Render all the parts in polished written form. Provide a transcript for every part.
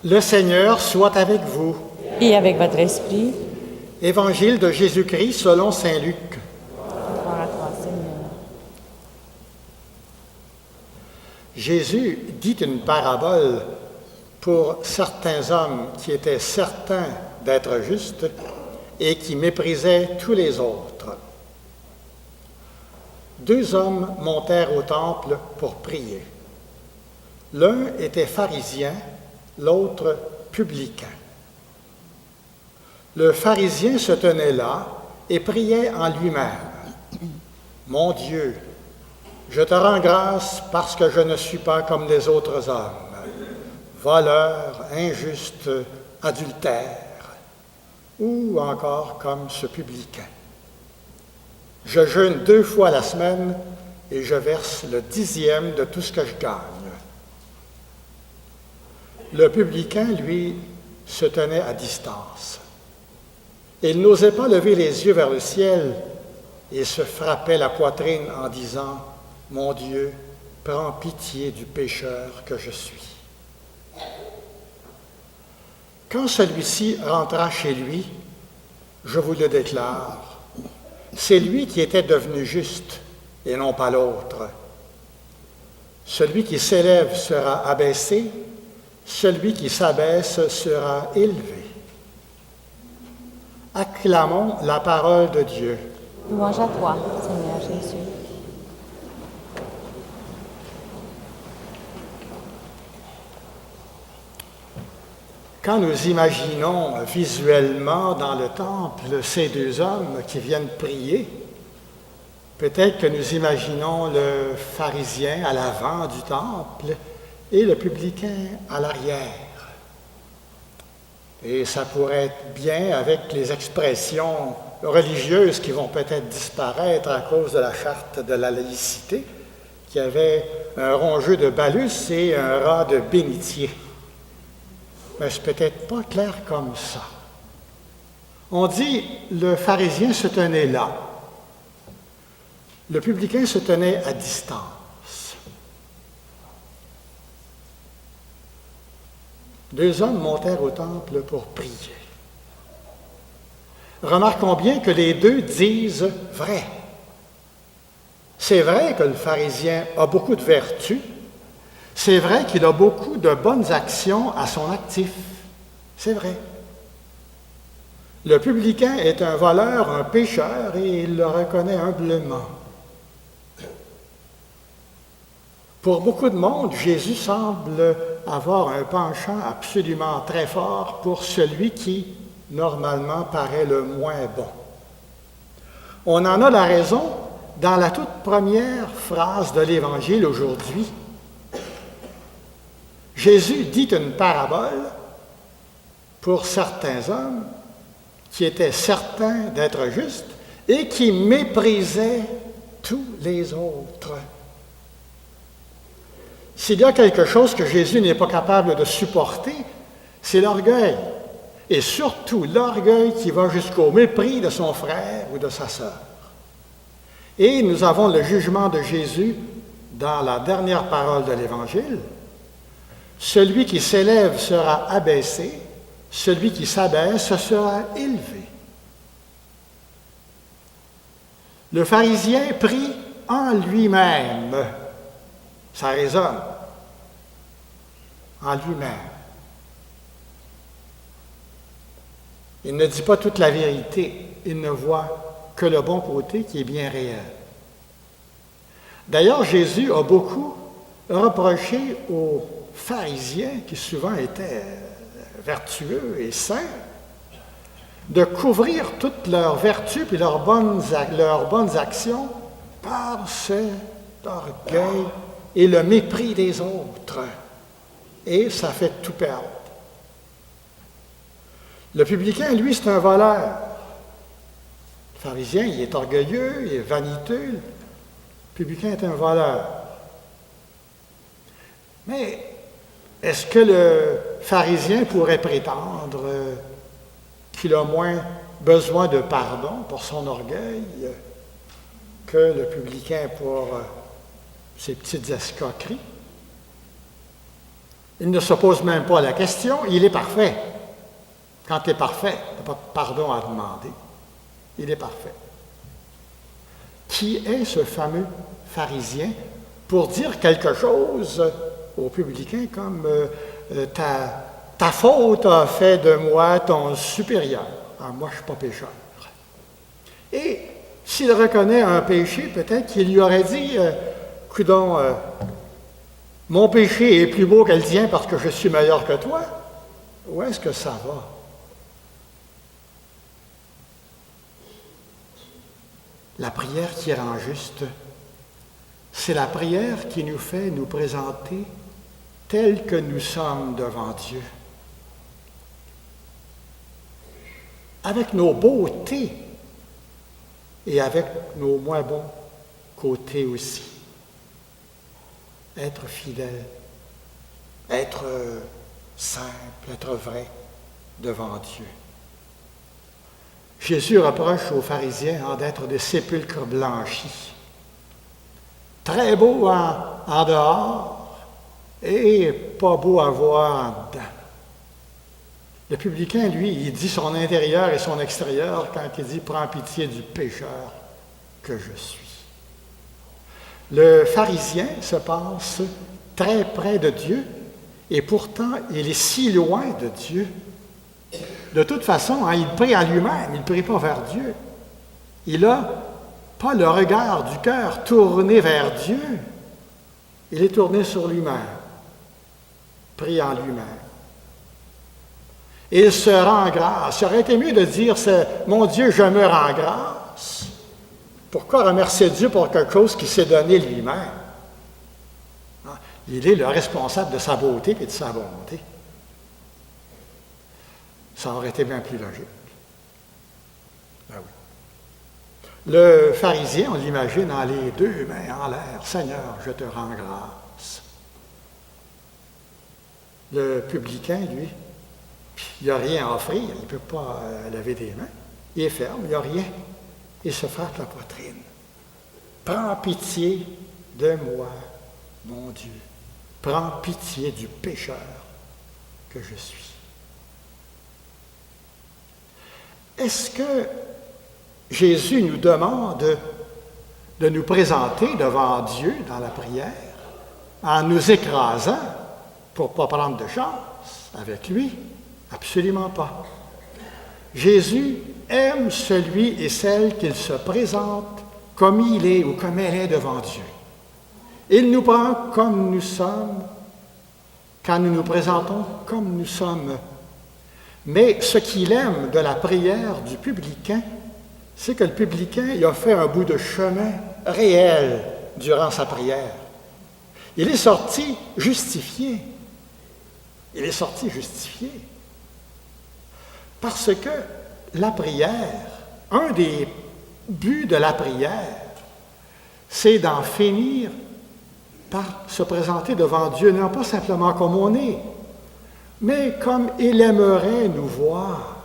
Le Seigneur soit avec vous. Et avec votre esprit. Évangile de Jésus-Christ selon saint Luc. Gloire à toi, Seigneur. Jésus dit une parabole pour certains hommes qui étaient certains d'être justes et qui méprisaient tous les autres. Deux hommes montèrent au temple pour prier. L'un était pharisien, l'autre publicain. Le pharisien se tenait là et priait en lui-même. « Mon Dieu, je te rends grâce parce que je ne suis pas comme les autres hommes, voleur, injuste, adultère, ou encore comme ce publicain. Je jeûne 2 fois la semaine et je verse le 10e de tout ce que je gagne. » Le publicain, lui, se tenait à distance. Il n'osait pas lever les yeux vers le ciel et se frappait la poitrine en disant « Mon Dieu, prends pitié du pécheur que je suis. » Quand celui-ci rentra chez lui, je vous le déclare, c'est lui qui était devenu juste et non pas l'autre. Celui qui s'élève sera abaissé, celui qui s'abaisse sera élevé. Acclamons la parole de Dieu. Louange à toi, Seigneur Jésus. Quand nous imaginons visuellement dans le temple ces deux hommes qui viennent prier, peut-être que nous imaginons le pharisien à l'avant du temple et le publicain à l'arrière. Et ça pourrait être bien avec les expressions religieuses qui vont peut-être disparaître à cause de la charte de la laïcité, qui avait un rongeux de balus et un ras de bénitier. Mais c'est peut-être pas clair comme ça. On dit le pharisien se tenait là, le publicain se tenait à distance. Deux hommes montèrent au temple pour prier. Remarquons bien que les deux disent vrai. C'est vrai que le pharisien a beaucoup de vertus. C'est vrai qu'il a beaucoup de bonnes actions à son actif. C'est vrai. Le publicain est un voleur, un pécheur, et il le reconnaît humblement. Pour beaucoup de monde, Jésus semble avoir un penchant absolument très fort pour celui qui, normalement, paraît le moins bon. On en a la raison dans la toute première phrase de l'Évangile aujourd'hui. Jésus dit une parabole pour certains hommes qui étaient certains d'être justes et qui méprisaient tous les autres. S'il y a quelque chose que Jésus n'est pas capable de supporter, c'est l'orgueil. Et surtout l'orgueil qui va jusqu'au mépris de son frère ou de sa sœur. Et nous avons le jugement de Jésus dans la dernière parole de l'Évangile. Celui qui s'élève sera abaissé, celui qui s'abaisse sera élevé. Le pharisien prie en lui-même. Ça résonne. En lui-même. Il ne dit pas toute la vérité. Il ne voit que le bon côté qui est bien réel. D'ailleurs, Jésus a beaucoup reproché aux pharisiens, qui souvent étaient vertueux et saints, de couvrir toutes leurs vertus et leurs bonnes actions par cet orgueil et le mépris des autres. Et ça fait tout perdre. Le publicain, lui, c'est un voleur. Le pharisien, il est orgueilleux, il est vaniteux. Le publicain est un voleur. Mais est-ce que le pharisien pourrait prétendre qu'il a moins besoin de pardon pour son orgueil que le publicain pour ses petites escroqueries? Il ne se pose même pas la question, il est parfait. Quand tu es parfait, tu n'as pas de pardon à demander. Il est parfait. Qui est ce fameux pharisien pour dire quelque chose aux publicains comme ta faute a fait de moi ton supérieur. Ah, moi, je ne suis pas pécheur. Et s'il reconnaît un péché, peut-être qu'il lui aurait dit coudonc, mon péché est plus beau que le tien parce que je suis meilleur que toi. Où est-ce que ça va? La prière qui rend juste, c'est la prière qui nous fait nous présenter tels que nous sommes devant Dieu. Avec nos beautés et avec nos moins bons côtés aussi. Être fidèle, être simple, être vrai devant Dieu. Jésus reproche aux pharisiens d'être des sépulcres blanchis, très beaux en dehors et pas beaux à voir en dedans. Le publicain, lui, il dit son intérieur et son extérieur quand il dit « Prends pitié du pécheur que je suis ». Le pharisien se passe très près de Dieu et pourtant il est si loin de Dieu. De toute façon, il prie en lui-même, il ne prie pas vers Dieu. Il n'a pas le regard du cœur tourné vers Dieu. Il est tourné sur lui-même, prie en lui-même. Il se rend grâce. Il aurait été mieux de dire « Mon Dieu, je me rends grâce ». Pourquoi remercier Dieu pour quelque chose qui s'est donné lui-même? Il est le responsable de sa beauté et de sa bonté. Ça aurait été bien plus logique. Ben oui. Le pharisien, on l'imagine en les deux mains en l'air. « Seigneur, je te rends grâce. » Le publicain, lui, il n'a rien à offrir, il ne peut pas laver des mains. Il est ferme, il n'a rien. Il se frappe la poitrine. « Prends pitié de moi, mon Dieu. Prends pitié du pécheur que je suis. » Est-ce que Jésus nous demande de nous présenter devant Dieu dans la prière en nous écrasant pour ne pas prendre de chance avec lui? Absolument pas. Jésus aime celui et celle qu'il se présente comme il est ou comme elle est devant Dieu. Il nous prend comme nous sommes quand nous nous présentons comme nous sommes. Mais ce qu'il aime de la prière du publicain, c'est que le publicain il a fait un bout de chemin réel durant sa prière. Il est sorti justifié. Il est sorti justifié. Parce que la prière, un des buts de la prière, c'est d'en finir par se présenter devant Dieu, non pas simplement comme on est, mais comme il aimerait nous voir.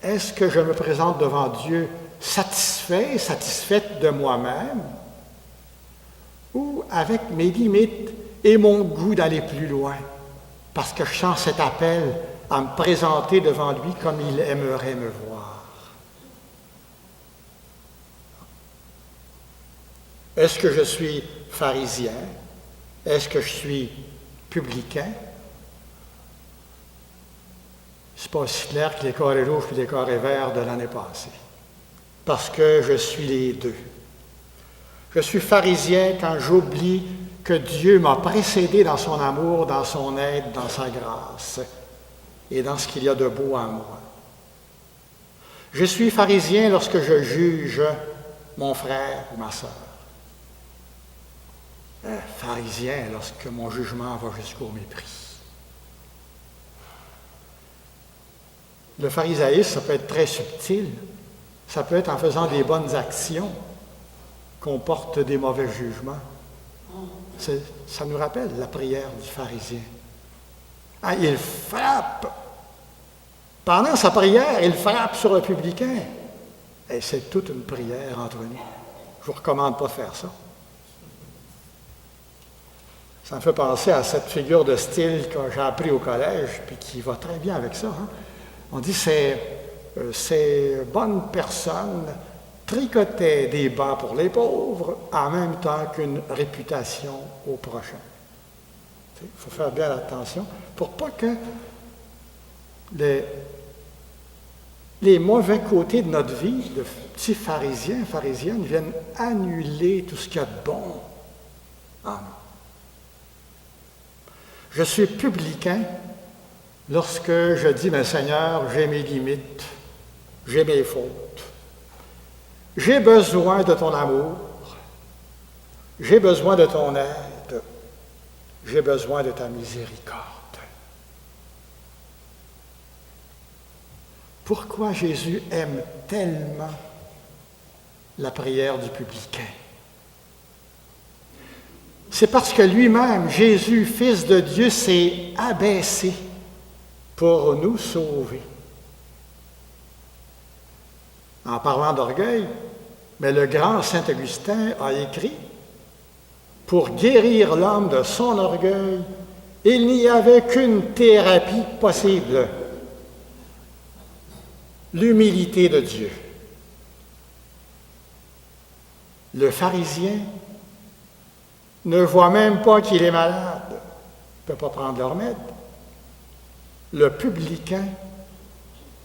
Est-ce que je me présente devant Dieu satisfaite de moi-même, ou avec mes limites et mon goût d'aller plus loin, parce que je sens cet appel à me présenter devant lui comme il aimerait me voir? Est-ce que je suis pharisien? Est-ce que je suis publicain? C'est pas aussi clair que les carrés rouges et les carrés verts de l'année passée. Parce que je suis les deux. Je suis pharisien quand j'oublie que Dieu m'a précédé dans son amour, dans son aide, dans sa grâce et dans ce qu'il y a de beau en moi. Je suis pharisien lorsque je juge mon frère ou ma sœur. Pharisien lorsque mon jugement va jusqu'au mépris. Le pharisaïsme, ça peut être très subtil. Ça peut être en faisant des bonnes actions qu'on porte des mauvais jugements. Ça nous rappelle la prière du pharisien. Il frappe. Pendant sa prière, il frappe sur le publicain. Et c'est toute une prière entre nous. Je ne vous recommande pas de faire ça. Ça me fait penser à cette figure de style que j'ai appris au collège, puis qui va très bien avec ça. Hein? On dit ces bonnes personnes tricotaient des bas pour les pauvres en même temps qu'une réputation au prochain. Il faut faire bien attention pour pas que les mauvais côtés de notre vie, de petits pharisiens, pharisiennes, viennent annuler tout ce qu'il y a de bon. Ah non. Je suis publicain lorsque je dis, mais Seigneur, j'ai mes limites, j'ai mes fautes, j'ai besoin de ton amour, j'ai besoin de ton aide, j'ai besoin de ta miséricorde. Pourquoi Jésus aime tellement la prière du publicain? C'est parce que lui-même, Jésus, Fils de Dieu, s'est abaissé pour nous sauver. En parlant d'orgueil, mais le grand Saint Augustin a écrit, pour guérir l'homme de son orgueil, il n'y avait qu'une thérapie possible, l'humilité de Dieu. Le pharisien ne voit même pas qu'il est malade, ne peut pas prendre le remède. Le publicain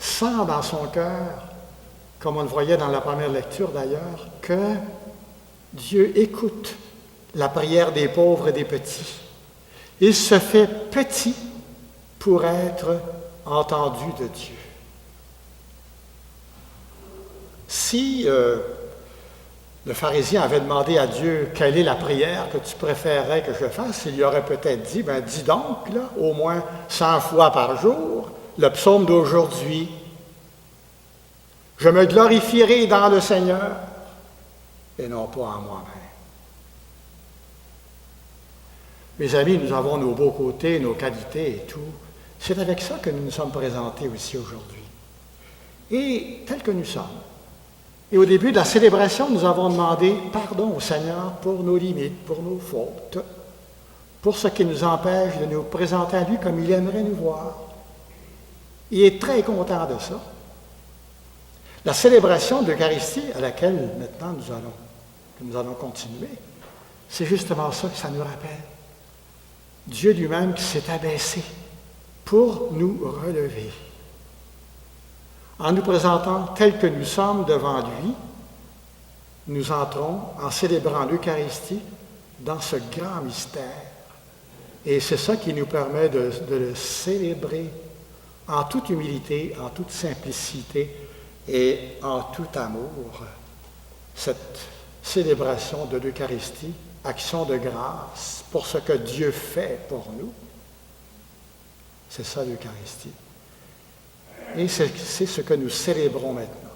sent dans son cœur, comme on le voyait dans la première lecture d'ailleurs, que Dieu écoute la prière des pauvres et des petits. Il se fait petit pour être entendu de Dieu. Si le pharisien avait demandé à Dieu quelle est la prière que tu préférerais que je fasse, il lui aurait peut-être dit, ben dis donc, là, au moins 100 fois par jour, le psaume d'aujourd'hui. Je me glorifierai dans le Seigneur et non pas en moi-même. Mes amis, nous avons nos beaux côtés, nos qualités et tout. C'est avec ça que nous nous sommes présentés aussi aujourd'hui. Et tel que nous sommes. Et au début de la célébration, nous avons demandé pardon au Seigneur pour nos limites, pour nos fautes, pour ce qui nous empêche de nous présenter à lui comme il aimerait nous voir. Il est très content de ça. La célébration de l'Eucharistie à laquelle maintenant nous allons continuer, c'est justement ça que ça nous rappelle. Dieu lui-même qui s'est abaissé pour nous relever. En nous présentant tels que nous sommes devant lui, nous entrons en célébrant l'Eucharistie dans ce grand mystère. Et c'est ça qui nous permet de le célébrer en toute humilité, en toute simplicité et en tout amour. Cette célébration de l'Eucharistie, action de grâce pour ce que Dieu fait pour nous, c'est ça l'Eucharistie. Et c'est ce que nous célébrons maintenant.